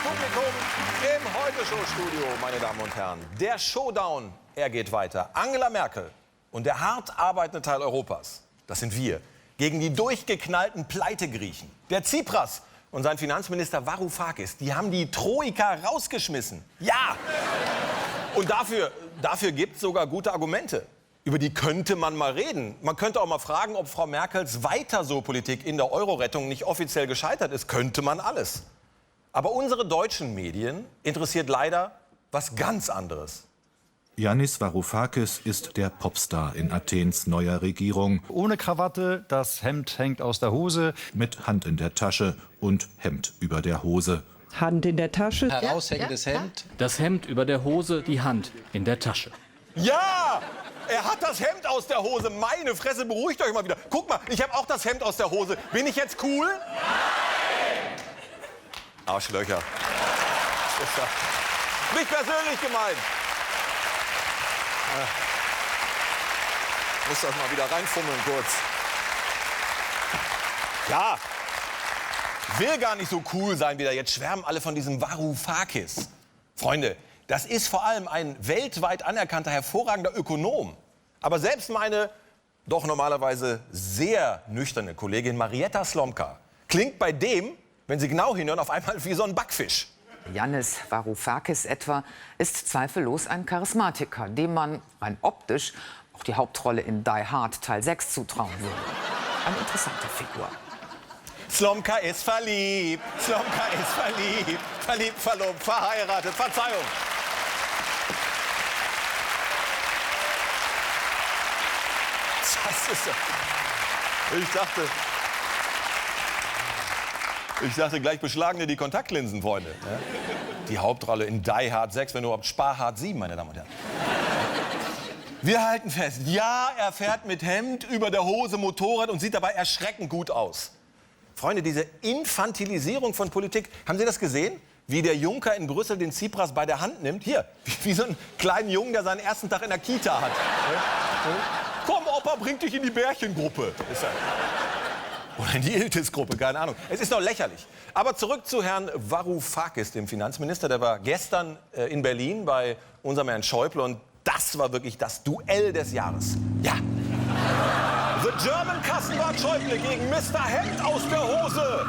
Publikum im Heute-Show-Studio, meine Damen und Herren. Der Showdown, er geht weiter. Angela Merkel und der hart arbeitende Teil Europas, das sind wir, gegen die durchgeknallten Pleitegriechen. Der Tsipras und sein Finanzminister Varoufakis, die haben die Troika rausgeschmissen. Ja! Und dafür gibt es sogar gute Argumente. Über die könnte man mal reden. Man könnte auch mal fragen, ob Frau Merkels Weiter-so-Politik in der Euro-Rettung nicht offiziell gescheitert ist. Könnte man alles. Aber unsere deutschen Medien interessiert leider was ganz anderes. Yannis Varoufakis ist der Popstar in Athens neuer Regierung. Ohne Krawatte, das Hemd hängt aus der Hose. Mit Hand in der Tasche und Hemd über der Hose. Hand in der Tasche. Heraushängendes Hemd. Das Hemd über der Hose, die Hand in der Tasche. Ja! Er hat das Hemd aus der Hose. Meine Fresse, beruhigt euch mal wieder. Guck mal, ich habe auch das Hemd aus der Hose. Bin ich jetzt cool? Nein! Arschlöcher. Ist das nicht persönlich gemeint. Muss das mal wieder reinfummeln kurz. Ja, will gar nicht so cool sein wieder. Jetzt schwärmen alle von diesem Varoufakis. Freunde, das ist vor allem ein weltweit anerkannter, hervorragender Ökonom. Aber selbst meine doch normalerweise sehr nüchterne Kollegin Marietta Slomka klingt bei dem, wenn Sie genau hinhören, auf einmal wie so ein Backfisch. Yannis Varoufakis etwa ist zweifellos ein Charismatiker, dem man rein optisch auch die Hauptrolle in Die Hard Teil 6 zutrauen würde. Eine interessante Figur. Slomka ist verliebt, Slomka ist verliebt, verliebt, verlobt, verheiratet, Verzeihung. Das ist ich dachte gleich beschlagen dir die Kontaktlinsen, Freunde. Ja? Die Hauptrolle in Die Hard 6, wenn überhaupt Sparhard 7, meine Damen und Herren. Wir halten fest, ja, er fährt mit Hemd über der Hose Motorrad und sieht dabei erschreckend gut aus. Freunde, diese Infantilisierung von Politik, haben Sie das gesehen? Wie der Juncker in Brüssel den Tsipras bei der Hand nimmt? Hier, wie so einen kleinen Jungen, der seinen ersten Tag in der Kita hat. Komm, Opa, bring dich in die Bärchengruppe. Oder in die Iltis-Gruppe, keine Ahnung. Es ist doch lächerlich. Aber zurück zu Herrn Varoufakis, dem Finanzminister. Der war gestern in Berlin bei unserem Herrn Schäuble. Und das war wirklich das Duell des Jahres. Ja. The German Kassenwart Schäuble gegen Mr. Hemd aus der Hose.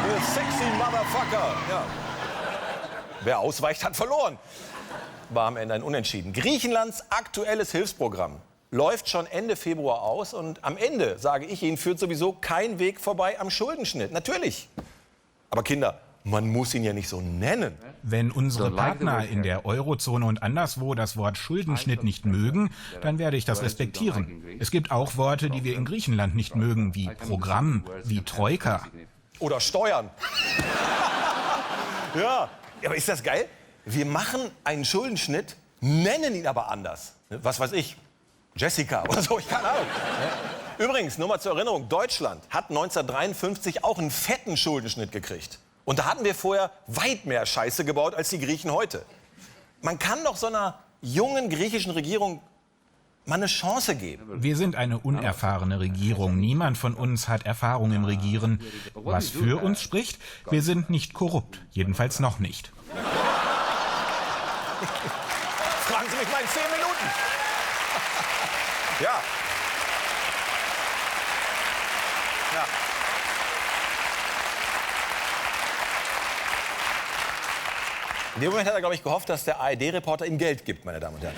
The sexy motherfucker. Ja. Wer ausweicht, hat verloren. War am Ende ein Unentschieden. Griechenlands aktuelles Hilfsprogramm läuft schon Ende Februar aus. Und am Ende, sage ich Ihnen, führt sowieso kein Weg vorbei am Schuldenschnitt. Natürlich. Aber Kinder, man muss ihn ja nicht so nennen. Wenn unsere Partner in der Eurozone und anderswo das Wort Schuldenschnitt nicht mögen, dann werde ich das respektieren. Es gibt auch Worte, die wir in Griechenland nicht mögen, wie Programm, wie Troika. Oder Steuern. Ja, aber ist das geil? Wir machen einen Schuldenschnitt, nennen ihn aber anders. Was weiß ich, Jessica oder so, ich keine Ahnung. Übrigens, nur mal zur Erinnerung, Deutschland hat 1953 auch einen fetten Schuldenschnitt gekriegt. Und da hatten wir vorher weit mehr Scheiße gebaut als die Griechen heute. Man kann doch so einer jungen griechischen Regierung mal eine Chance geben. Wir sind eine unerfahrene Regierung. Niemand von uns hat Erfahrung im Regieren. Was für uns spricht, wir sind nicht korrupt. Jedenfalls noch nicht. Fragen Sie mich mal in 10 Minuten. Ja. Ja. In dem Moment hat er, glaube ich, gehofft, dass der ARD-Reporter ihm Geld gibt, meine Damen und Herren.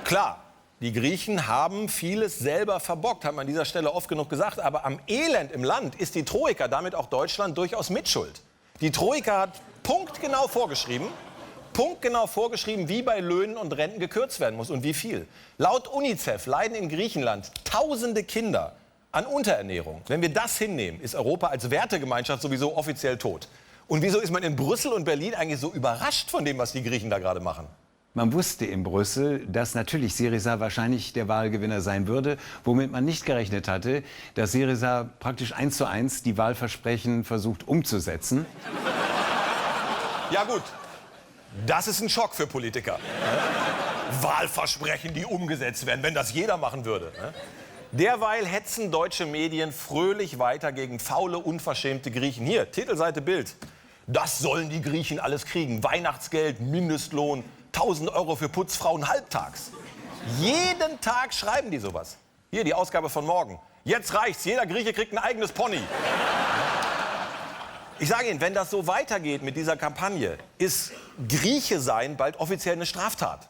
Klar, die Griechen haben vieles selber verbockt, haben wir an dieser Stelle oft genug gesagt. Aber am Elend im Land ist die Troika, damit auch Deutschland, durchaus mitschuld. Die Troika hat punktgenau vorgeschrieben, wie bei Löhnen und Renten gekürzt werden muss und wie viel. Laut UNICEF leiden in Griechenland tausende Kinder an Unterernährung. Wenn wir das hinnehmen, ist Europa als Wertegemeinschaft sowieso offiziell tot. Und wieso ist man in Brüssel und Berlin eigentlich so überrascht von dem, was die Griechen da gerade machen? Man wusste in Brüssel, dass natürlich Syriza wahrscheinlich der Wahlgewinner sein würde, womit man nicht gerechnet hatte, dass Syriza praktisch 1:1 die Wahlversprechen versucht umzusetzen. Ja gut, das ist ein Schock für Politiker. Wahlversprechen, die umgesetzt werden, wenn das jeder machen würde. Derweil hetzen deutsche Medien fröhlich weiter gegen faule, unverschämte Griechen. Hier, Titelseite Bild. Das sollen die Griechen alles kriegen. Weihnachtsgeld, Mindestlohn, 1.000 Euro für Putzfrauen halbtags. Jeden Tag schreiben die sowas. Hier, die Ausgabe von morgen. Jetzt reicht's, jeder Grieche kriegt ein eigenes Pony. Ich sage Ihnen, wenn das so weitergeht mit dieser Kampagne, ist Grieche sein bald offiziell eine Straftat.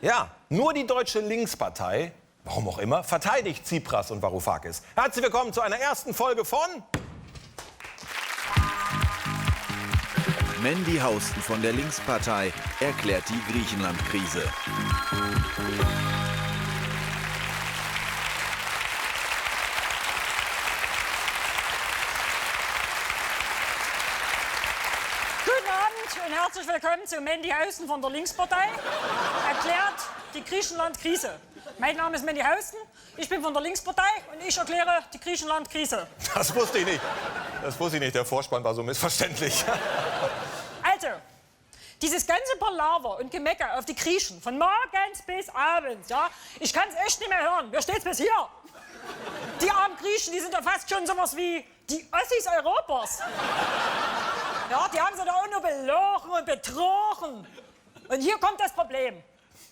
Ja, nur die deutsche Linkspartei, warum auch immer, verteidigt Tsipras und Varoufakis. Herzlich willkommen zu einer ersten Folge von Mandy Hausten von der Linkspartei erklärt die Griechenland-Krise. Guten Abend und herzlich willkommen zu Mandy Hausten von der Linkspartei. Erklärt die Griechenland-Krise. Mein Name ist Mandy Hausten, ich bin von der Linkspartei und ich erkläre die Griechenland-Krise. Das wusste ich nicht. Das wusste ich nicht. Der Vorspann war so missverständlich. Also, dieses ganze Palaver und Gemecker auf die Griechen, von morgens bis abends, ja, ich kann es echt nicht mehr hören. Mir steht's bis hier. Die armen Griechen, die sind ja fast schon sowas wie die Ossis Europas. Ja, die haben sie da auch nur belogen und betrogen. Und hier kommt das Problem.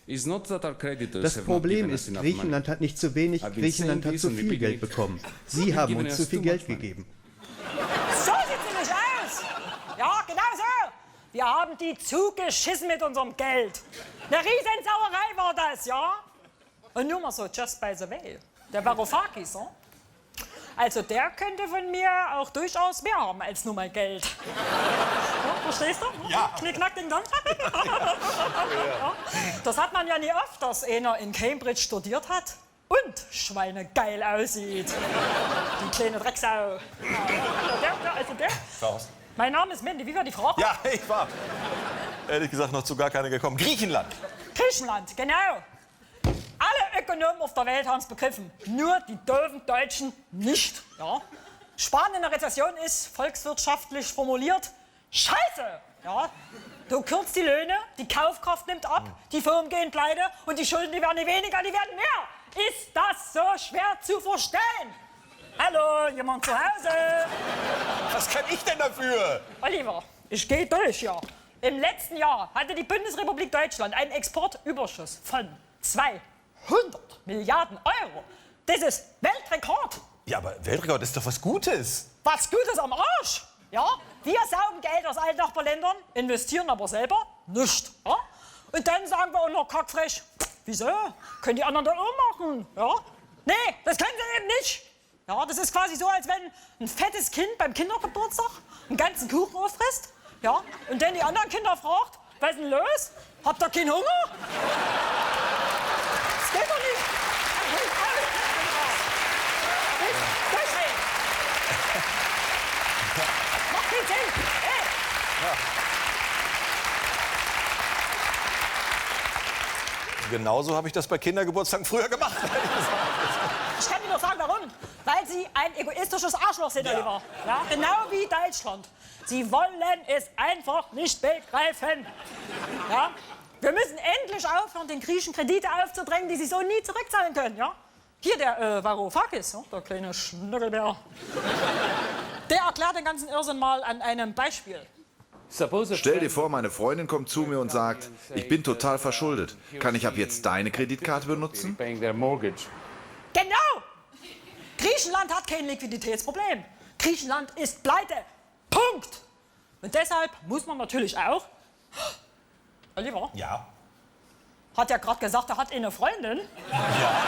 Das Problem ist, Griechenland hat nicht zu wenig, Griechenland hat zu viel Geld bekommen. Sie haben uns zu viel Geld gegeben. So sieht sie nicht aus. Ja, genau so. Wir haben die zugeschissen mit unserem Geld. Eine Riesensauerei war das, ja? Und nur mal so, just by the way. Der Varoufakis, ja? Also der könnte von mir auch durchaus mehr haben als nur mal Geld. Ja, verstehst du? Ja. Knickknack, ding dong. Ja. Das hat man ja nie oft, dass einer in Cambridge studiert hat und schweinegeil aussieht. Die kleine Drecksau. Ja, der. Faust. Mein Name ist Mandy, wie war die Frage? Ja, ich war ehrlich gesagt noch zu gar keine gekommen. Griechenland. Griechenland, genau. Alle Ökonomen auf der Welt haben es begriffen, nur die doofen Deutschen nicht. Ja? Sparen in der Rezession ist volkswirtschaftlich formuliert Scheiße. Ja? Du kürzt die Löhne, die Kaufkraft nimmt ab, die Firmen gehen pleite und die Schulden, die werden nicht weniger, die werden mehr. Ist das so schwer zu verstehen? Hallo, jemand zu Hause? Was kann ich denn dafür? Oliver, ich gehe durch, ja. Im letzten Jahr hatte die Bundesrepublik Deutschland einen Exportüberschuss von 200 Milliarden Euro. Das ist Weltrekord. Ja, aber Weltrekord ist doch was Gutes. Was Gutes am Arsch. Ja? Wir saugen Geld aus allen Nachbarländern, investieren aber selber nicht. Ja? Und dann sagen wir auch noch kackfrech, wieso? Können die anderen das auch machen? Ja? Nee, das können sie eben nicht. Ja, das ist quasi so, als wenn ein fettes Kind beim Kindergeburtstag einen ganzen Kuchen auffrisst, ja, und dann die anderen Kinder fragt, was ist denn los? Habt ihr keinen Hunger? Das geht doch nicht. Durchdrehen. Macht keinen Sinn. Hey. Genauso habe ich das bei Kindergeburtstagen früher gemacht. Ich kann Ihnen nur sagen, warum. Weil Sie ein egoistisches Arschloch sind, Oliver. Ja, genau wie Deutschland. Sie wollen es einfach nicht begreifen. Ja? Wir müssen endlich aufhören, den Griechen Kredite aufzudrängen, die sie so nie zurückzahlen können. Ja? Hier der Varoufakis, ja, der kleine Schnückelbär. Der erklärt den ganzen Irrsinn mal an einem Beispiel. Stell dir vor, meine Freundin kommt zu mir und sagt, ich bin total verschuldet. Kann ich ab jetzt deine Kreditkarte benutzen? Genau! Griechenland hat kein Liquiditätsproblem. Griechenland ist pleite. Punkt! Und deshalb muss man natürlich auch... Oliver? Ja. Hat ja gerade gesagt, er hat eine Freundin. Ja.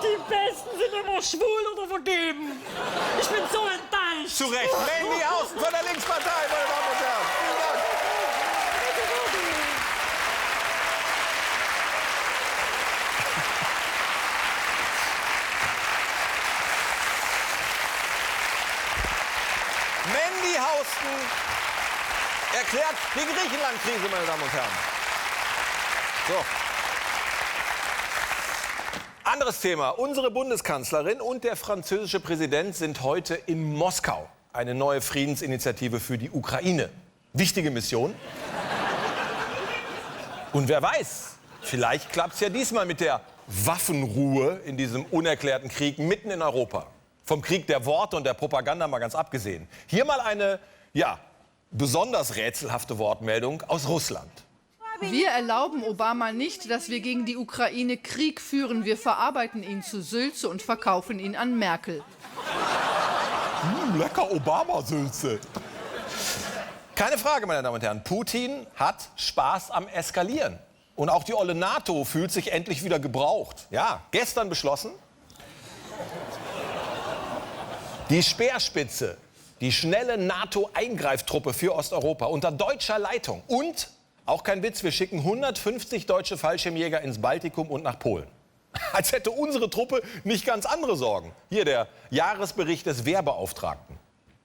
Die Besten sind immer schwul oder vergeben. Ich bin so enttäuscht. Zu Recht. Mandy Hausten von der Linkspartei, meine Damen und Herren. Vielen Dank. Mandy Hausten erklärt die Griechenland-Krise, meine Damen und Herren. So. Anderes Thema. Unsere Bundeskanzlerin und der französische Präsident sind heute in Moskau. Eine neue Friedensinitiative für die Ukraine. Wichtige Mission. Und wer weiß, vielleicht klappt es ja diesmal mit der Waffenruhe in diesem unerklärten Krieg mitten in Europa. Vom Krieg der Worte und der Propaganda mal ganz abgesehen. Hier mal eine, ja, besonders rätselhafte Wortmeldung aus Russland. Wir erlauben Obama nicht, dass wir gegen die Ukraine Krieg führen. Wir verarbeiten ihn zu Sülze und verkaufen ihn an Merkel. Lecker Obama-Sülze. Keine Frage, meine Damen und Herren. Putin hat Spaß am Eskalieren. Und auch die olle NATO fühlt sich endlich wieder gebraucht. Ja, gestern beschlossen, die Speerspitze, die schnelle NATO-Eingreiftruppe für Osteuropa unter deutscher Leitung. Und, auch kein Witz, wir schicken 150 deutsche Fallschirmjäger ins Baltikum und nach Polen. Als hätte unsere Truppe nicht ganz andere Sorgen. Hier der Jahresbericht des Wehrbeauftragten.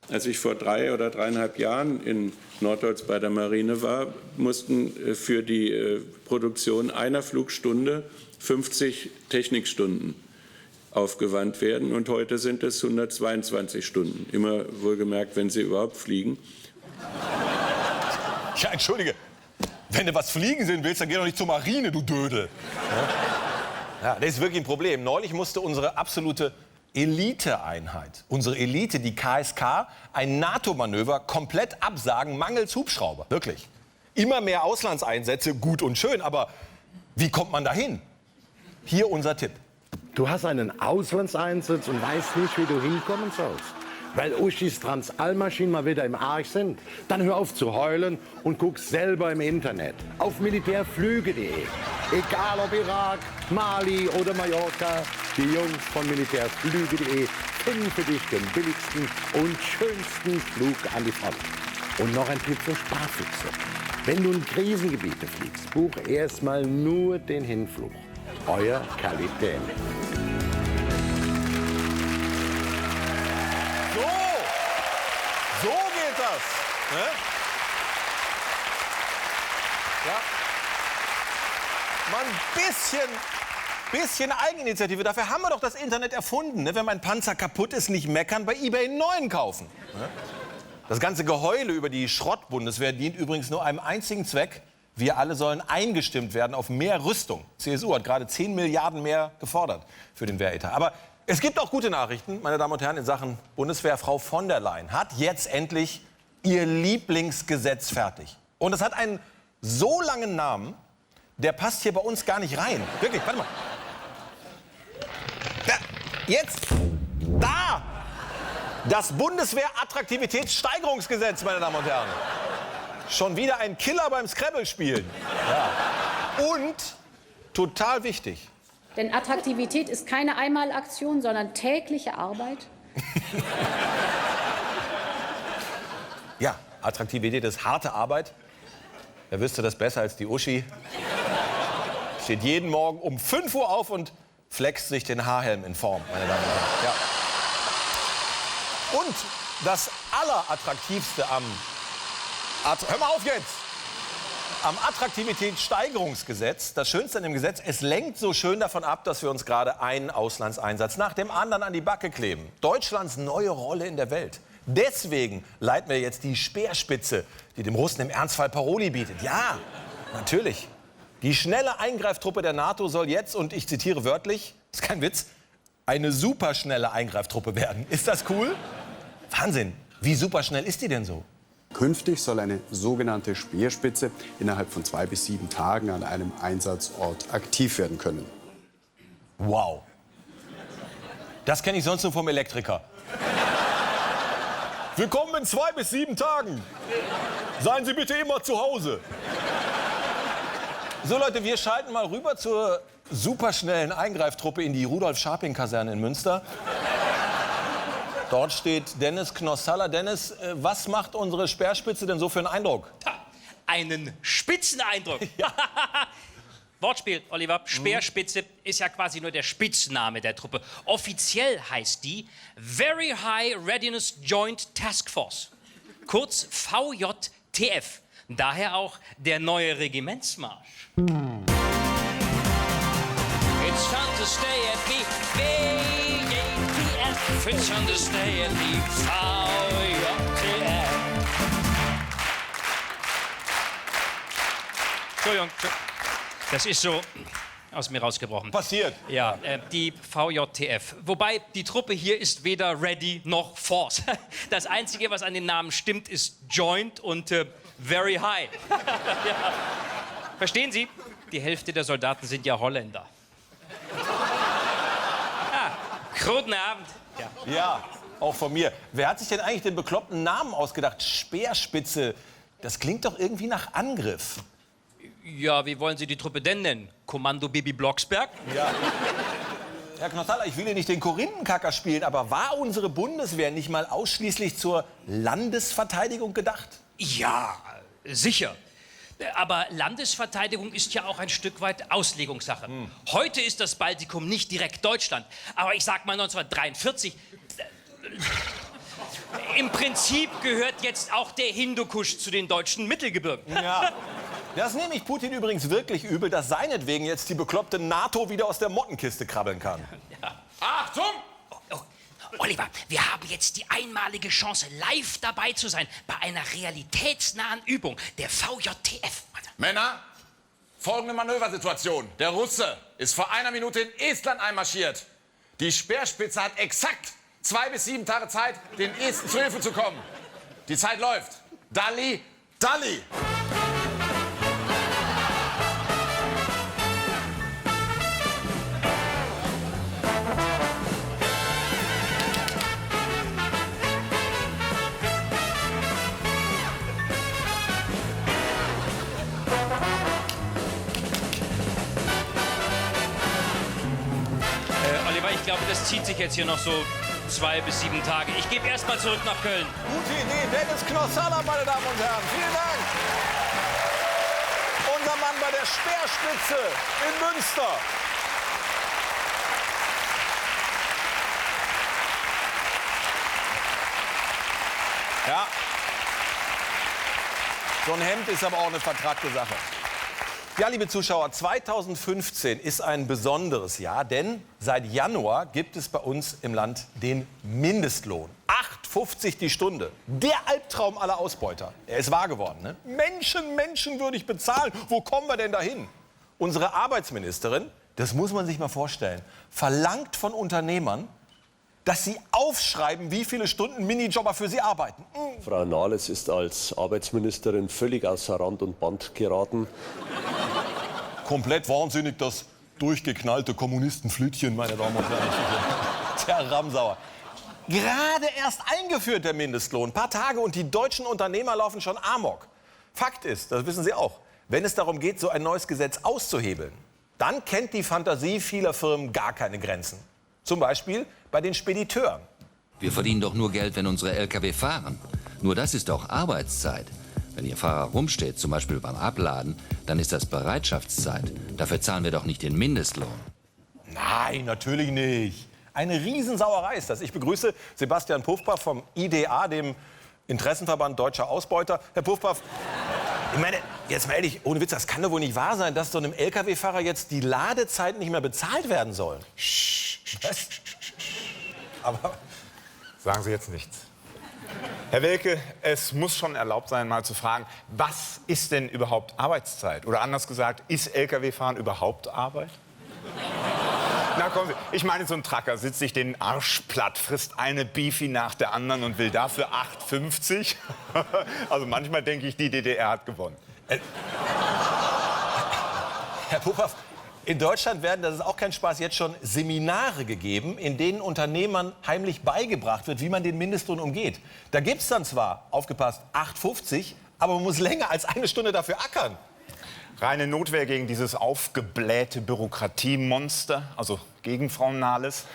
Als ich vor 3 oder 3,5 Jahren in Norddeutsch bei der Marine war, mussten für die Produktion einer Flugstunde 50 Technikstunden aufgewandt werden. Und heute sind es 122 Stunden. Immer wohlgemerkt, wenn sie überhaupt fliegen. Ja, entschuldige. Wenn du was fliegen sehen willst, dann geh doch nicht zur Marine, du Dödel. Ja, das ist wirklich ein Problem. Neulich musste unsere absolute Eliteeinheit, unsere Elite, die KSK, ein NATO-Manöver komplett absagen, mangels Hubschrauber. Wirklich. Immer mehr Auslandseinsätze, gut und schön, aber wie kommt man dahin? Hier unser Tipp. Du hast einen Auslandseinsatz und weißt nicht, wie du hinkommen sollst. Weil Uschis Transalmaschinen mal wieder im Arsch sind. Dann hör auf zu heulen und guck selber im Internet. Auf militärflüge.de. Egal ob Irak, Mali oder Mallorca. Die Jungs von militärflüge.de finden für dich den billigsten und schönsten Flug an die Front. Und noch ein Tipp für Sparfüchse. Wenn du in Krisengebiete fliegst, buch erstmal nur den Hinflug. Euer Kapitän. So geht das. Ne? Ja. Mal ein bisschen Eigeninitiative. Dafür haben wir doch das Internet erfunden. Ne? Wenn mein Panzer kaputt ist, nicht meckern, bei eBay einen neuen kaufen. Ne? Das ganze Geheule über die Schrottbundeswehr dient übrigens nur einem einzigen Zweck. Wir alle sollen eingestimmt werden auf mehr Rüstung. CSU hat gerade 10 Milliarden mehr gefordert für den Wehretat. Aber es gibt auch gute Nachrichten, meine Damen und Herren, in Sachen Bundeswehr. Frau von der Leyen hat jetzt endlich ihr Lieblingsgesetz fertig. Und es hat einen so langen Namen, der passt hier bei uns gar nicht rein. Wirklich, warte mal. Da, jetzt, da! Das Bundeswehr-Attraktivitätssteigerungsgesetz, meine Damen und Herren. Schon wieder ein Killer beim Scrabble-Spielen. Ja. Und, total wichtig, denn Attraktivität ist keine Einmalaktion, sondern tägliche Arbeit. Ja, Attraktivität ist harte Arbeit. Wer wüsste das besser als die Uschi? Steht jeden Morgen um 5 Uhr auf und flext sich den Haarhelm in Form, meine Damen und Herren. Ja. Und das Allerattraktivste am... Hör mal auf jetzt! Am Attraktivitätssteigerungsgesetz, das Schönste an dem Gesetz, es lenkt so schön davon ab, dass wir uns gerade einen Auslandseinsatz nach dem anderen an die Backe kleben. Deutschlands neue Rolle in der Welt. Deswegen leiten wir jetzt die Speerspitze, die dem Russen im Ernstfall Paroli bietet. Ja, natürlich. Die schnelle Eingreiftruppe der NATO soll jetzt, und ich zitiere wörtlich, ist kein Witz, eine superschnelle Eingreiftruppe werden. Ist das cool? Wahnsinn. Wie superschnell ist die denn so? Künftig soll eine sogenannte Speerspitze innerhalb von 2 bis 7 Tagen an einem Einsatzort aktiv werden können. Wow. Das kenne ich sonst nur vom Elektriker. Willkommen in 2 bis 7 Tagen. Seien Sie bitte immer zu Hause. So Leute, wir schalten mal rüber zur superschnellen Eingreiftruppe in die Rudolf-Scharping-Kaserne in Münster. Dort steht Dennis Knossalla. Dennis, was macht unsere Speerspitze denn so für einen Eindruck? Einen Spitzeneindruck. Ja. Wortspiel, Oliver. Speerspitze ist ja quasi nur der Spitzname der Truppe. Offiziell heißt die Very High Readiness Joint Task Force. Kurz VJTF. Daher auch der neue Regimentsmarsch. It's time to stay at the VJTF. It's time to stay at the VJTF. Entschuldigung, das ist so aus mir rausgebrochen. Passiert. Ja, die VJTF. Wobei, die Truppe hier ist weder ready noch force. Das Einzige, was an den Namen stimmt, ist Joint und Very High. Ja. Verstehen Sie? Die Hälfte der Soldaten sind ja Holländer. Guten Abend. Ja, auch von mir. Wer hat sich denn eigentlich den bekloppten Namen ausgedacht? Speerspitze. Das klingt doch irgendwie nach Angriff. Ja, wie wollen Sie die Truppe denn nennen? Kommando Bibi Blocksberg? Ja. Herr Knossalla, ich will hier nicht den Korinthenkacker spielen, aber war unsere Bundeswehr nicht mal ausschließlich zur Landesverteidigung gedacht? Ja, sicher. Aber Landesverteidigung ist ja auch ein Stück weit Auslegungssache. Heute ist das Baltikum nicht direkt Deutschland. Aber ich sag mal 1943... Im Prinzip gehört jetzt auch der Hindukusch zu den deutschen Mittelgebirgen. Ja. Das nehme ich Putin übrigens wirklich übel, dass seinetwegen jetzt die bekloppte NATO wieder aus der Mottenkiste krabbeln kann. Ja. Achtung! Oliver, wir haben jetzt die einmalige Chance, live dabei zu sein bei einer realitätsnahen Übung der VJTF. Männer, folgende Manöversituation. Der Russe ist vor einer Minute in Estland einmarschiert. Die Speerspitze hat exakt 2 bis 7 Tage Zeit, den Esten zu Hilfe zu kommen. Die Zeit läuft. Dalli, Dalli! Oliver, ich glaube, das zieht sich jetzt hier noch so 2 bis 7 Tage. Ich gebe erst mal zurück nach Köln. Gute Idee, Dennis Knossalla, meine Damen und Herren. Vielen Dank. Unser Mann bei der Speerspitze in Münster. Ja. So ein Hemd ist aber auch eine vertragte Sache. Ja, liebe Zuschauer, 2015 ist ein besonderes Jahr, denn seit Januar gibt es bei uns im Land den Mindestlohn. 8,50 die Stunde. Der Albtraum aller Ausbeuter. Er ist wahr geworden, ne? Menschen würde ich bezahlen. Wo kommen wir denn dahin? Unsere Arbeitsministerin, das muss man sich mal vorstellen, verlangt von Unternehmern, dass sie aufschreiben, wie viele Stunden Minijobber für sie arbeiten. Frau Nahles ist als Arbeitsministerin völlig außer Rand und Band geraten. Komplett wahnsinnig, das durchgeknallte Kommunistenflütchen, meine Damen und Herren. Der Ramsauer. Gerade erst eingeführt, der Mindestlohn. Ein paar Tage und die deutschen Unternehmer laufen schon amok. Fakt ist, das wissen Sie auch, wenn es darum geht, so ein neues Gesetz auszuhebeln, dann kennt die Fantasie vieler Firmen gar keine Grenzen. Zum Beispiel bei den Spediteuren. Wir verdienen doch nur Geld, wenn unsere Lkw fahren. Nur das ist doch Arbeitszeit. Wenn Ihr Fahrer rumsteht, zum Beispiel beim Abladen, dann ist das Bereitschaftszeit. Dafür zahlen wir doch nicht den Mindestlohn. Nein, natürlich nicht. Eine Riesensauerei ist das. Ich begrüße Sebastian Puffpaff vom IDA, dem Interessenverband Deutscher Ausbeuter. Herr Puffpaff, ich meine, jetzt mal ehrlich, ohne Witz, das kann doch wohl nicht wahr sein, dass so einem Lkw-Fahrer jetzt die Ladezeiten nicht mehr bezahlt werden sollen. Was? Aber sagen Sie jetzt nichts. Herr Welke, es muss schon erlaubt sein, mal zu fragen, was ist denn überhaupt Arbeitszeit? Oder anders gesagt, ist Lkw-Fahren überhaupt Arbeit? Na kommen Sie, ich meine, so ein Trucker sitzt sich den Arsch platt, frisst eine Beefy nach der anderen und will dafür 8,50. Also manchmal denke ich, die DDR hat gewonnen. Herr Puffpaff, in Deutschland werden, das ist auch kein Spaß, jetzt schon Seminare gegeben, in denen Unternehmern heimlich beigebracht wird, wie man den Mindestlohn umgeht. Da gibt es dann zwar, aufgepasst, 8,50, aber man muss länger als 1 Stunde dafür ackern. Reine Notwehr gegen dieses aufgeblähte Bürokratiemonster, also gegen Frau Nahles.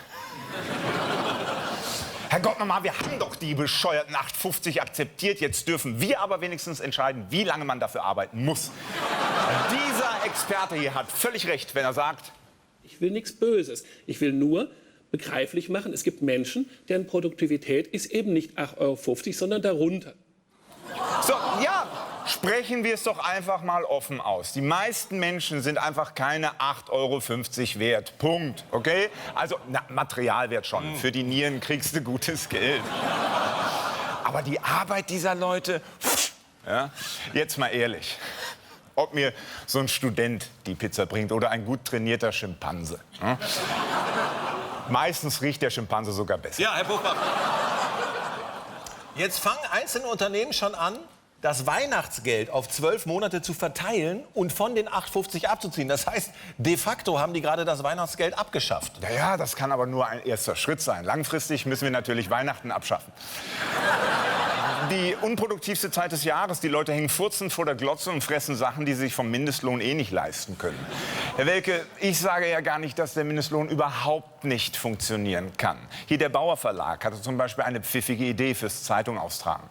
Herrgott nochmal, wir haben doch die bescheuerten 8,50 akzeptiert. Jetzt dürfen wir aber wenigstens entscheiden, wie lange man dafür arbeiten muss. Dieser Experte hier hat völlig recht, wenn er sagt... Ich will nichts Böses. Ich will nur begreiflich machen, es gibt Menschen, deren Produktivität ist eben nicht 8,50 €, sondern darunter. So, ja, sprechen wir es doch einfach mal offen aus. Die meisten Menschen sind einfach keine 8,50 € wert. Punkt. Okay? Also, Materialwert schon. Für die Nieren kriegst du gutes Geld. Aber die Arbeit dieser Leute, ja, jetzt mal ehrlich. ob mir so ein Student die Pizza bringt oder ein gut trainierter Schimpanse. Hm? Meistens riecht der Schimpanse sogar besser. Ja, Herr Buchmann. Jetzt fangen einzelne Unternehmen schon an, das Weihnachtsgeld auf 12 Monate zu verteilen und von den 8,50 abzuziehen. Das heißt, de facto haben die gerade das Weihnachtsgeld abgeschafft. Ja, das kann aber nur ein erster Schritt sein. Langfristig müssen wir natürlich Weihnachten abschaffen. Die unproduktivste Zeit des Jahres. Die Leute hängen furzend vor der Glotze und fressen Sachen, die sie sich vom Mindestlohn eh nicht leisten können. Herr Welke, ich sage ja gar nicht, dass der Mindestlohn überhaupt nicht funktionieren kann. Hier der Bauer Verlag hatte zum Beispiel eine pfiffige Idee fürs Zeitung austragen.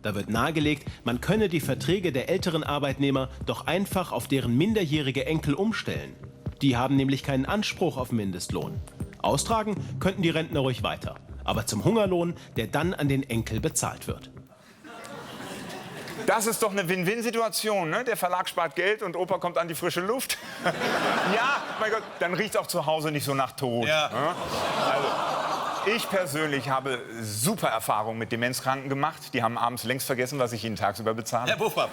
Da wird nahegelegt, man könne die Verträge der älteren Arbeitnehmer doch einfach auf deren minderjährige Enkel umstellen. Die haben nämlich keinen Anspruch auf Mindestlohn. Austragen könnten die Rentner ruhig weiter, aber zum Hungerlohn, der dann an den Enkel bezahlt wird. Das ist doch eine Win-Win-Situation, ne? Der Verlag spart Geld und Opa kommt an die frische Luft. Ja, mein Gott, dann riecht es auch zu Hause nicht so nach Tod. Ja. Ne? Also, ich persönlich habe super Erfahrungen mit Demenzkranken gemacht. Die haben abends längst vergessen, was ich ihnen tagsüber bezahle. Herr Buchmann,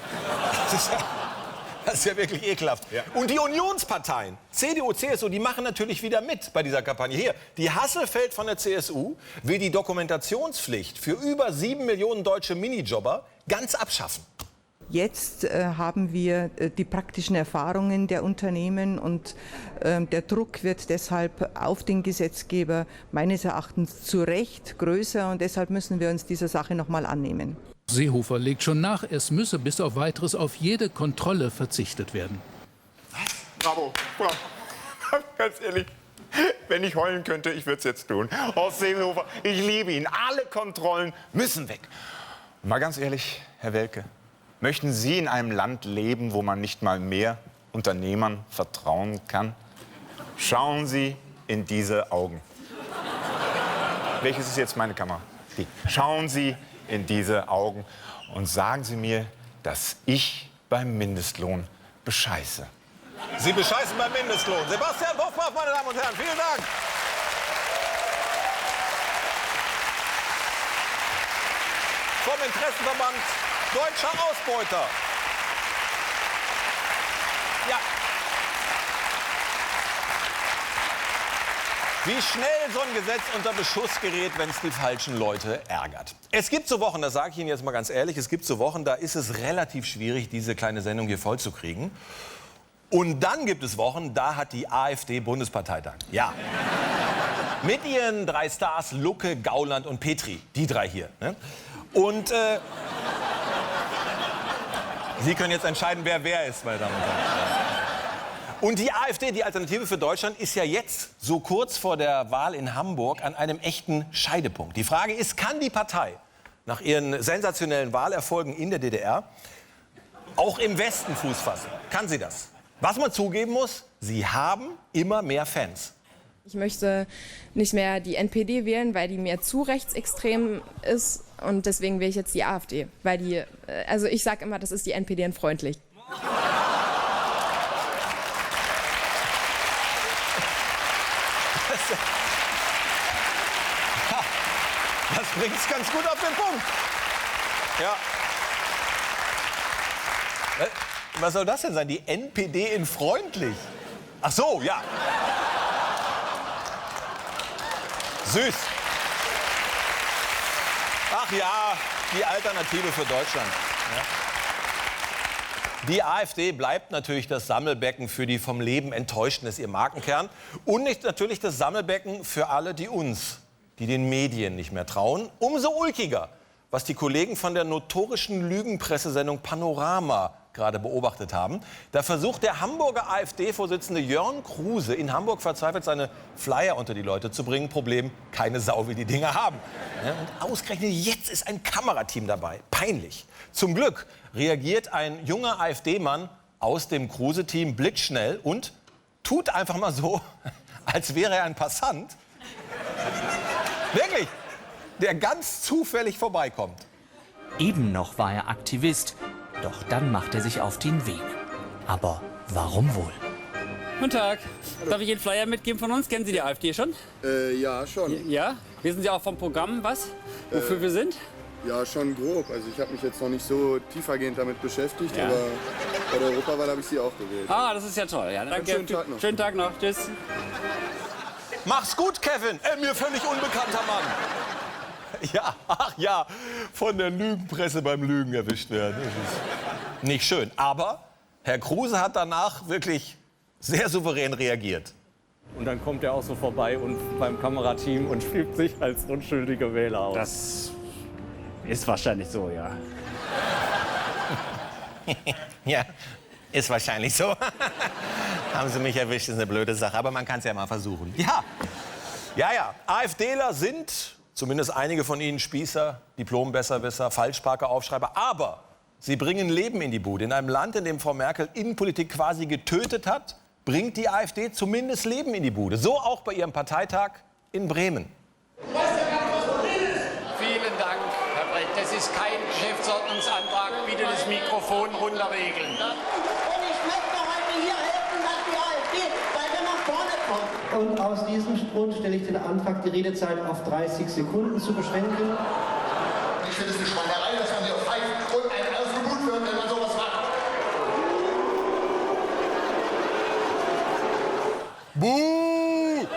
das ist ja wirklich ekelhaft. Ja. Und die Unionsparteien, CDU, CSU, die machen natürlich wieder mit bei dieser Kampagne. Hier, die Hasselfeld von der CSU will die Dokumentationspflicht für über 7 Millionen deutsche Minijobber ganz abschaffen. Jetzt haben wir die praktischen Erfahrungen der Unternehmen und der Druck wird deshalb auf den Gesetzgeber meines Erachtens zu Recht größer und deshalb müssen wir uns dieser Sache noch mal annehmen. Seehofer legt schon nach, es müsse bis auf Weiteres auf jede Kontrolle verzichtet werden. Bravo. Ganz ehrlich, wenn ich heulen könnte, ich würde es jetzt tun. Horst Seehofer, ich liebe ihn. Alle Kontrollen müssen weg. Mal ganz ehrlich, Herr Welke, möchten Sie in einem Land leben, wo man nicht mal mehr Unternehmern vertrauen kann? Schauen Sie in diese Augen. Welches ist jetzt meine Kamera? Die. Schauen Sie in diese Augen und sagen Sie mir, dass ich beim Mindestlohn bescheiße. Sie bescheißen beim Mindestlohn. Sebastian Buchmann, meine Damen und Herren, vielen Dank. Vom Interessenverband Deutscher Ausbeuter. Ja. Wie schnell so ein Gesetz unter Beschuss gerät, wenn es die falschen Leute ärgert. Es gibt so Wochen, das sage ich Ihnen jetzt mal ganz ehrlich, es gibt so Wochen, da ist es relativ schwierig, diese kleine Sendung hier voll zu kriegen. Und dann gibt es Wochen, da hat die AfD Bundesparteitag. Ja. Mit ihren 3 Stars, Lucke, Gauland und Petri. Die 3 hier. Ne? Und Sie können jetzt entscheiden, wer ist, meine Damen und Herren. Und die AfD, die Alternative für Deutschland, ist ja jetzt, so kurz vor der Wahl in Hamburg, an einem echten Scheidepunkt. Die Frage ist, kann die Partei nach ihren sensationellen Wahlerfolgen in der DDR auch im Westen Fuß fassen? Kann sie das? Was man zugeben muss, sie haben immer mehr Fans. Ich möchte nicht mehr die NPD wählen, weil die mir zu rechtsextrem ist. Und deswegen wähle ich jetzt die AfD. Weil die, also ich sage immer, das ist die NPD in freundlich. Das bringt es ganz gut auf den Punkt. Ja. Was soll das denn sein? Die NPD in freundlich? Ach so, ja. Süß. Ach ja, die Alternative für Deutschland. Ja. Die AfD bleibt natürlich das Sammelbecken für die vom Leben Enttäuschten, ist ihr Markenkern. Und natürlich das Sammelbecken für alle, die uns, die den Medien nicht mehr trauen. Umso ulkiger, was die Kollegen von der notorischen Lügenpressesendung Panorama gerade beobachtet haben. Da versucht der Hamburger AfD-Vorsitzende Jörn Kruse in Hamburg verzweifelt seine Flyer unter die Leute zu bringen. Problem, keine Sau will die Dinger haben. Und ausgerechnet jetzt ist ein Kamerateam dabei. Peinlich. Zum Glück reagiert ein junger AfD-Mann aus dem Kruse-Team blitzschnell und tut einfach mal so, als wäre er ein Passant. Wirklich, der ganz zufällig vorbeikommt. Eben noch war er Aktivist. Doch dann macht er sich auf den Weg. Aber warum wohl? Guten Tag. Darf ich Ihnen Flyer mitgeben von uns? Kennen Sie die AfD schon? Ja, schon. Ja? Wissen Sie auch vom Programm was? Wofür wir sind? Ja, schon grob. Also ich habe mich jetzt noch nicht so tiefergehend damit beschäftigt, ja. Aber Bei der Europawahl habe ich Sie auch gewählt. Ah, das ist ja toll. Ja, danke. Schönen Tag noch. Schönen Tag noch. Tschüss. Mach's gut, Kevin. Mir völlig unbekannter Mann. Ja, ach ja, von der Lügenpresse beim Lügen erwischt werden. Das ist nicht schön. Aber Herr Kruse hat danach wirklich sehr souverän reagiert. Und dann kommt er auch so vorbei und beim Kamerateam und spielt sich als unschuldiger Wähler aus. Das ist wahrscheinlich so, ja. Ja, ist wahrscheinlich so. Haben Sie mich erwischt, ist eine blöde Sache, aber man kann es ja mal versuchen. Ja, ja, AfDler sind, zumindest einige von ihnen, Spießer, Diplom-Besserwisser, Falschparker-Aufschreiber, aber sie bringen Leben in die Bude. In einem Land, in dem Frau Merkel Innenpolitik quasi getötet hat, bringt die AfD zumindest Leben in die Bude. So auch bei ihrem Parteitag in Bremen. Vielen Dank, Herr Brecht. Das ist kein Geschäftsordnungsantrag. Bitte das Mikrofon runterregeln. Und ich möchte heute hier helfen, dass die AfD weiter nach vorne kommt. Und aus diesem Grund stelle ich den Antrag, die Redezeit auf 30 Sekunden zu beschränken. Ich finde es eine Schweinerei, dass man hier pfeift und einen ausgebucht wird, wenn man sowas macht. Buh!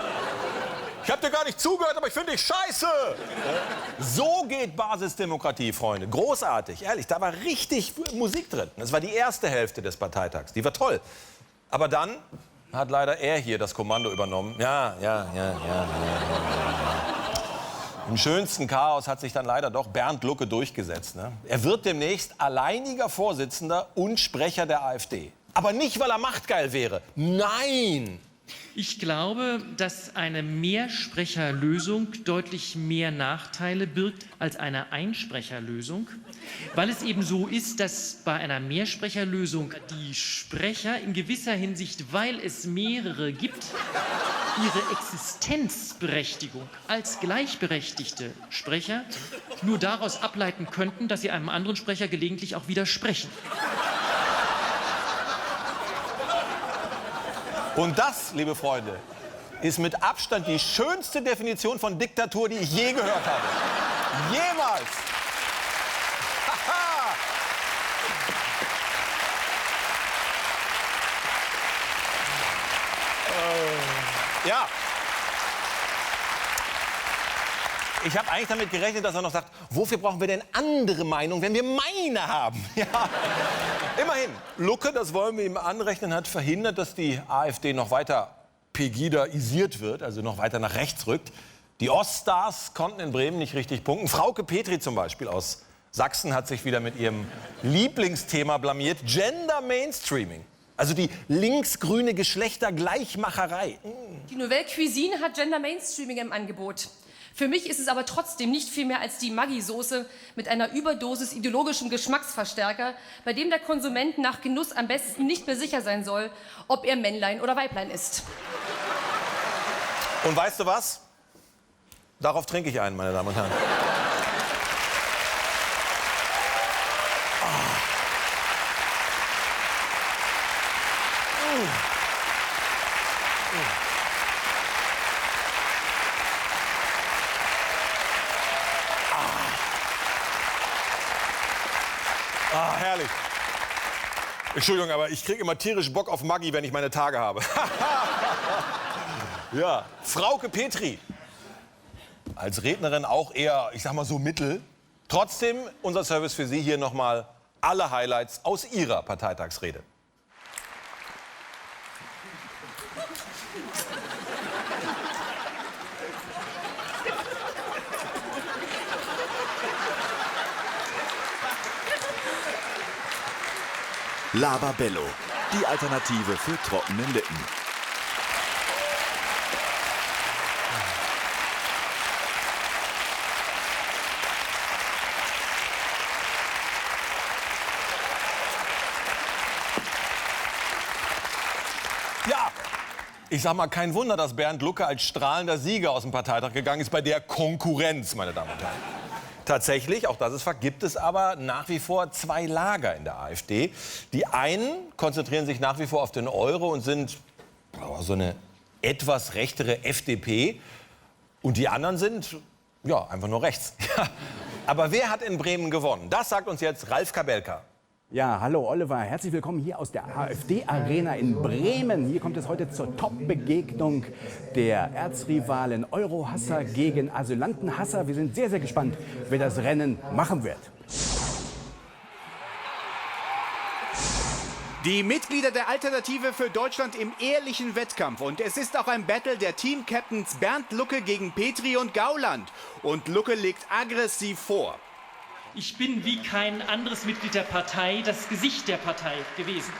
Ich hab dir gar nicht zugehört, aber ich finde dich scheiße. So geht Basisdemokratie, Freunde. Großartig, ehrlich. Da war richtig Musik drin. Das war die erste Hälfte des Parteitags. Die war toll. Aber dann hat leider er hier das Kommando übernommen. Ja. Im schönsten Chaos hat sich dann leider doch Bernd Lucke durchgesetzt. Ne? Er wird demnächst alleiniger Vorsitzender und Sprecher der AfD. Aber nicht, weil er machtgeil wäre. Nein! Ich glaube, dass eine Mehrsprecherlösung deutlich mehr Nachteile birgt als eine Einsprecherlösung, weil es eben so ist, dass bei einer Mehrsprecherlösung die Sprecher in gewisser Hinsicht, weil es mehrere gibt, ihre Existenzberechtigung als gleichberechtigte Sprecher nur daraus ableiten könnten, dass sie einem anderen Sprecher gelegentlich auch widersprechen. Und das, liebe Freunde, ist mit Abstand die schönste Definition von Diktatur, die ich je gehört habe. Jemals! Haha! Ja. Ich habe eigentlich damit gerechnet, dass er noch sagt, wofür brauchen wir denn andere Meinungen, wenn wir meine haben? Ja. Immerhin, Lucke, das wollen wir ihm anrechnen, hat verhindert, dass die AfD noch weiter pegidaisiert wird, also noch weiter nach rechts rückt. Die Oststars konnten in Bremen nicht richtig punkten. Frauke Petri zum Beispiel aus Sachsen hat sich wieder mit ihrem Lieblingsthema blamiert, Gender Mainstreaming. Also die linksgrüne Geschlechtergleichmacherei. Die Nouvelle Cuisine hat Gender Mainstreaming im Angebot. Für mich ist es aber trotzdem nicht viel mehr als die Maggi-Soße mit einer Überdosis ideologischem Geschmacksverstärker, bei dem der Konsument nach Genuss am besten nicht mehr sicher sein soll, ob er Männlein oder Weiblein ist. Und weißt du was? Darauf trinke ich einen, meine Damen und Herren. Ah, herrlich. Entschuldigung, aber ich kriege immer tierisch Bock auf Maggi, wenn ich meine Tage habe. Ja, Frauke Petri. Als Rednerin auch eher, ich sag mal so mittel. Trotzdem unser Service für Sie hier nochmal alle Highlights aus Ihrer Parteitagsrede. Lababello, die Alternative für trockene Lippen. Ja, ich sag mal, kein Wunder, dass Bernd Lucke als strahlender Sieger aus dem Parteitag gegangen ist bei der Konkurrenz, meine Damen und Herren. Tatsächlich, auch das ist Fakt, gibt es aber nach wie vor zwei Lager in der AfD. Die einen konzentrieren sich nach wie vor auf den Euro und sind so eine etwas rechtere FDP. Und die anderen sind, ja, einfach nur rechts. Aber wer hat in Bremen gewonnen? Das sagt uns jetzt Ralf Kabelka. Ja, hallo Oliver, herzlich willkommen hier aus der AfD-Arena in Bremen. Hier kommt es heute zur Top-Begegnung der Erzrivalen Eurohasser gegen Asylantenhasser. Wir sind sehr, sehr gespannt, wer das Rennen machen wird. Die Mitglieder der Alternative für Deutschland im ehrlichen Wettkampf. Und es ist auch ein Battle der Team-Captains Bernd Lucke gegen Petri und Gauland. Und Lucke legt aggressiv vor. Ich bin wie kein anderes Mitglied der Partei das Gesicht der Partei gewesen.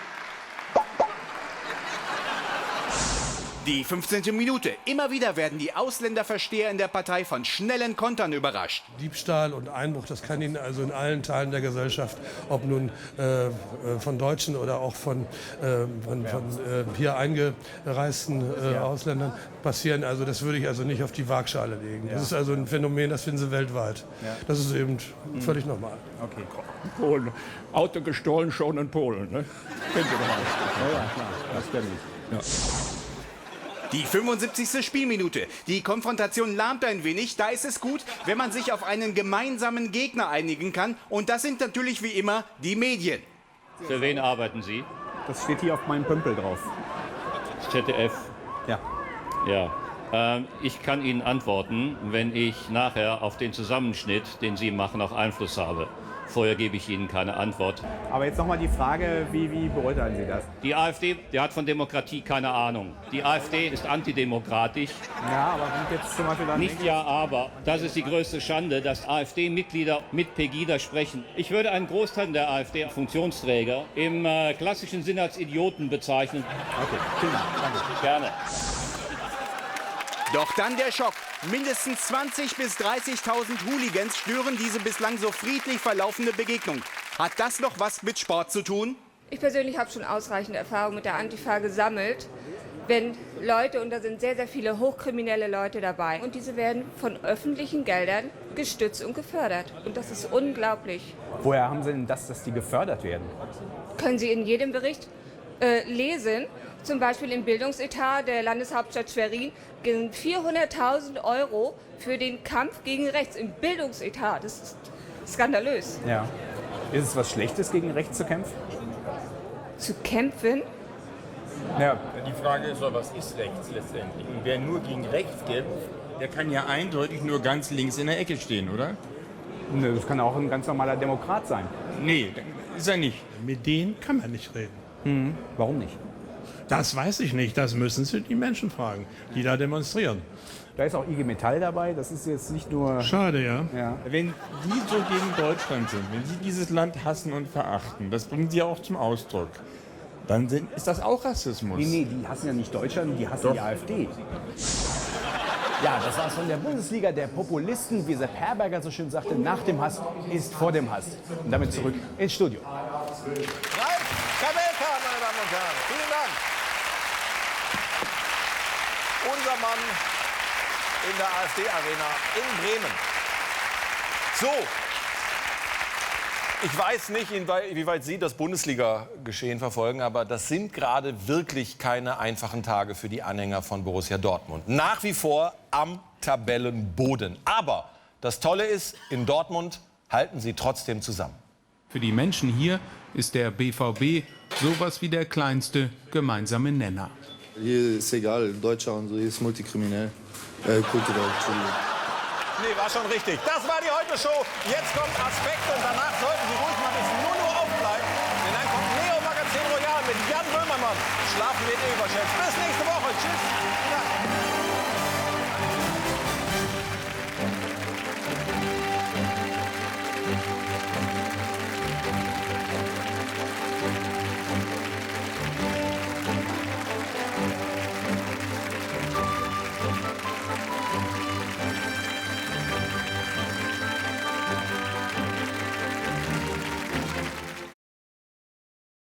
Die 15. Minute. Immer wieder werden die Ausländerversteher in der Partei von schnellen Kontern überrascht. Diebstahl und Einbruch, das kann Ihnen also in allen Teilen der Gesellschaft, ob nun von Deutschen oder auch von hier eingereisten Ausländern passieren. Also das würde ich also nicht auf die Waagschale legen. Das ist also ein Phänomen, das finden Sie weltweit. Ja. Das ist eben völlig normal. Okay. Polen. Auto gestohlen, schon in Polen. Ne? Kennen Sie doch mal. Ja, klar. Das kenne ich. Ja. Die 75. Spielminute. Die Konfrontation lahmt ein wenig. Da ist es gut, wenn man sich auf einen gemeinsamen Gegner einigen kann. Und das sind natürlich wie immer die Medien. Für wen arbeiten Sie? Das steht hier auf meinem Pömpel drauf. ZDF? Ja. Ja. Ich kann Ihnen antworten, wenn ich nachher auf den Zusammenschnitt, den Sie machen, auch Einfluss habe. Vorher gebe ich Ihnen keine Antwort. Aber jetzt nochmal die Frage, wie beurteilen Sie das? Die AfD, die hat von Demokratie keine Ahnung. Die AfD ist antidemokratisch. Ja, aber wenn jetzt zum Beispiel dann... Nicht ja, aber. Das ist die größte Schande, dass AfD-Mitglieder mit Pegida sprechen. Ich würde einen Großteil der AfD-Funktionsträger im klassischen Sinne als Idioten bezeichnen. Okay, vielen Dank. Danke. Gerne. Doch dann der Schock. Mindestens 20.000 bis 30.000 Hooligans stören diese bislang so friedlich verlaufende Begegnung. Hat das noch was mit Sport zu tun? Ich persönlich habe schon ausreichend Erfahrung mit der Antifa gesammelt. Wenn Leute, und da sind sehr, sehr viele hochkriminelle Leute dabei, und diese werden von öffentlichen Geldern gestützt und gefördert. Und das ist unglaublich. Woher haben Sie denn das, dass die gefördert werden? Können Sie in jedem Bericht lesen. Zum Beispiel im Bildungsetat der Landeshauptstadt Schwerin gehen 400.000 € für den Kampf gegen rechts im Bildungsetat. Das ist skandalös. Ja. Ist es was Schlechtes, gegen rechts zu kämpfen? Zu kämpfen? Ja. Die Frage ist doch, was ist rechts letztendlich? Und wer nur gegen rechts kämpft, der kann ja eindeutig nur ganz links in der Ecke stehen, oder? Ne, das kann auch ein ganz normaler Demokrat sein. Nee, ist er nicht. Mit denen kann man nicht reden. Warum nicht? Das weiß ich nicht, das müssen Sie die Menschen fragen, die da demonstrieren. Da ist auch IG Metall dabei, das ist jetzt nicht nur... Schade, ja. Wenn die so gegen Deutschland sind, wenn sie dieses Land hassen und verachten, das bringen sie auch zum Ausdruck, dann ist das auch Rassismus. Nee, die hassen ja nicht Deutschland, die hassen die AfD. Ja, das war's von der Bundesliga der Populisten, wie Sepp Herberger so schön sagte, nach dem Hass ist vor dem Hass. Und damit zurück ins Studio. Ralf Kabelka, meine Damen und Herren, vielen Dank. Unser Mann in der AfD-Arena in Bremen. So, ich weiß nicht, inwieweit Sie das Bundesliga-Geschehen verfolgen, aber das sind gerade wirklich keine einfachen Tage für die Anhänger von Borussia Dortmund. Nach wie vor am Tabellenboden. Aber das Tolle ist, in Dortmund halten sie trotzdem zusammen. Für die Menschen hier ist der BVB sowas wie der kleinste gemeinsame Nenner. Hier ist egal, Deutscher und so, hier ist multikriminell. Kulturell, Entschuldigung. Nee, war schon richtig. Das war die Heute-Show. Jetzt kommt Aspekt und danach sollten Sie ruhig mal bis 0 Uhr aufbleiben. Denn dann kommt Neo Magazin Royal mit Jan Böhmermann. Schlafen wird überschätzt. Bis nächste Woche. Tschüss.